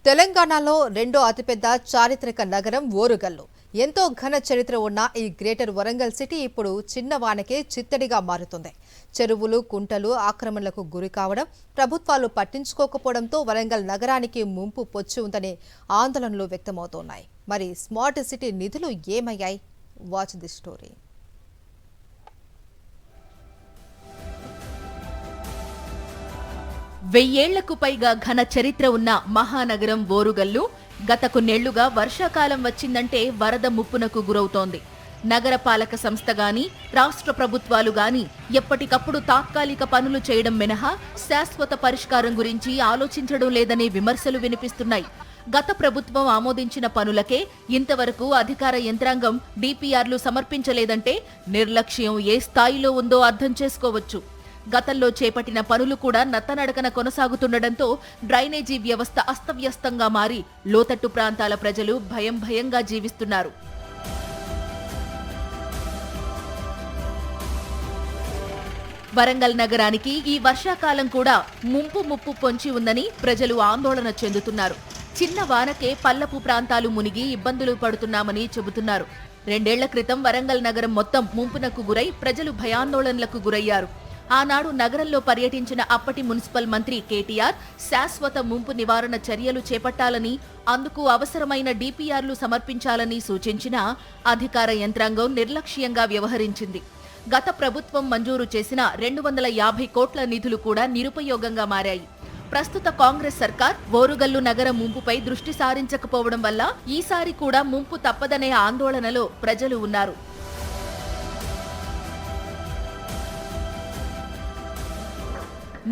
తెలంగాణలో రెండో అతిపెద్ద చారిత్రక నగరం ఓరుగల్లు. ఎంతో ఘన చరిత్ర ఉన్న ఈ గ్రేటర్ వరంగల్ సిటీ ఇప్పుడు చిన్న వానకే చిత్తడిగా మారుతుంది. చెరువులు, కుంటలు ఆక్రమణలకు గురి కావడం, ప్రభుత్వాలు పట్టించుకోకపోవడంతో వరంగల్ నగరానికి ముంపు పొచ్చి ఉందనే ఆందోళనలు వ్యక్తమవుతున్నాయి. మరి స్మార్ట్ సిటీ నిధులు ఏమయ్యాయి? Watch the story. వెయ్యేళ్లకు పైగా ఘన చరిత్ర ఉన్న మహానగరం ఓరుగల్లు గత కొన్నేళ్లుగా వర్షాకాలం వచ్చిందంటే వరద ముప్పునకు గురవుతోంది. నగర పాలక సంస్థ గాని, రాష్ట్ర ప్రభుత్వాలు గాని ఎప్పటికప్పుడు తాత్కాలిక పనులు చేయడం మినహా శాశ్వత పరిష్కారం గురించి ఆలోచించడం లేదనే విమర్శలు వినిపిస్తున్నాయి. గత ప్రభుత్వం ఆమోదించిన పనులకే ఇంతవరకు అధికార యంత్రాంగం డిపిఆర్లు సమర్పించలేదంటే నిర్లక్ష్యం ఏ స్థాయిలో ఉందో అర్థం చేసుకోవచ్చు. గతంలో చేపట్టిన పనులు కూడా నత్తనడకన కొనసాగుతుండటంతో డ్రైనేజీ వ్యవస్థ అస్తవ్యస్తంగా మారి లోతట్టు ప్రాంతాల ప్రజలు భయంగా జీవిస్తున్నారు. వరంగల్ నగరానికి ఈ వర్షాకాలం కూడా ముప్పు పొంచి ఉందని ప్రజలు ఆందోళన చెందుతున్నారు. చిన్న వానకే పల్లపు ప్రాంతాలు మునిగి ఇబ్బందులు పడుతున్నామని చెబుతున్నారు. 2 ఏళ్ల క్రితం వరంగల్ నగరం మొత్తం ముంపునకు గురై ప్రజలు భయాందోళనలకు గురయ్యారు. ఆనాడు నగరంలో పర్యటించిన అప్పటి మున్సిపల్ మంత్రి కేటీఆర్ శాశ్వత ముంపు నివారణ చర్యలు చేపట్టాలని, అందుకు అవసరమైన డిపిఆర్లు సమర్పించాలని సూచించినా అధికార యంత్రాంగం నిర్లక్ష్యంగా వ్యవహరించింది. గత ప్రభుత్వం మంజూరు చేసిన 250 కోట్ల నిధులు కూడా నిరుపయోగంగా మారాయి. ప్రస్తుత కాంగ్రెస్ సర్కార్ ఓరుగల్లు నగర ముంపుపై దృష్టి సారించకపోవడం వల్ల ఈసారి కూడా ముంపు తప్పదనే ఆందోళనలో ప్రజలు ఉన్నారు.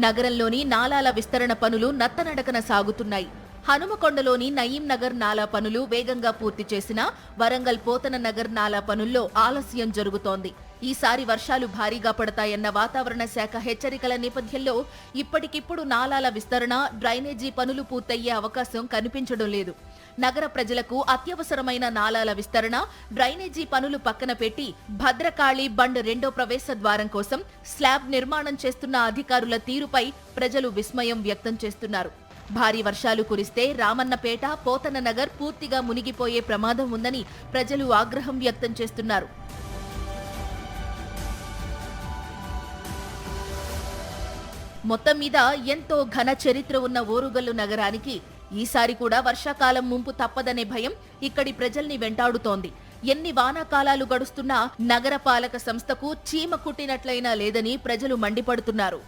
నగరంలోని నాలాల విస్తరణ పనులు నత్తనడకన సాగుతున్నాయి. హనుమకొండలోని నయీం నగర్ నాలా పనులు వేగంగా పూర్తి చేసినా వరంగల్ పోతన నగర్ నాలా పనుల్లో ఆలస్యం జరుగుతోంది. ఈసారి వర్షాలు భారీగా పడతాయన్న వాతావరణ శాఖ హెచ్చరికల నేపథ్యంలో ఇప్పటికిప్పుడు నాలాల విస్తరణ, డ్రైనేజీ పనులు పూర్తయ్యే అవకాశం కనిపించడం లేదు. నగర ప్రజలకు అత్యవసరమైన నాలాల విస్తరణ, డ్రైనేజీ పనులు పక్కన పెట్టి భద్రకాళి బండ్ 2వ ప్రవేశ ద్వారం కోసం స్లాబ్ నిర్మాణం చేస్తున్న అధికారుల తీరుపై ప్రజలు విస్మయం వ్యక్తం చేస్తున్నారు. భారీ వర్షాలు కురిస్తే రామన్నపేట, పోతన నగర్ పూర్తిగా మునిగిపోయే ప్రమాదం ఉందని ప్రజలు ఆగ్రహం వ్యక్తం చేస్తున్నారు. మొత్తం మీద ఎంతో ఘన చరిత్ర ఉన్న ఓరుగల్లు నగరానికి ఈసారి కూడా వర్షాకాలం ముంపు తప్పదనే భయం ఇక్కడి ప్రజల్ని వెంటాడుతోంది. ఎన్ని వానాకాలాలు గడుస్తున్నా నగర పాలక సంస్థకు చీమ కుట్టినట్లయినా లేదని ప్రజలు మండిపడుతున్నారు.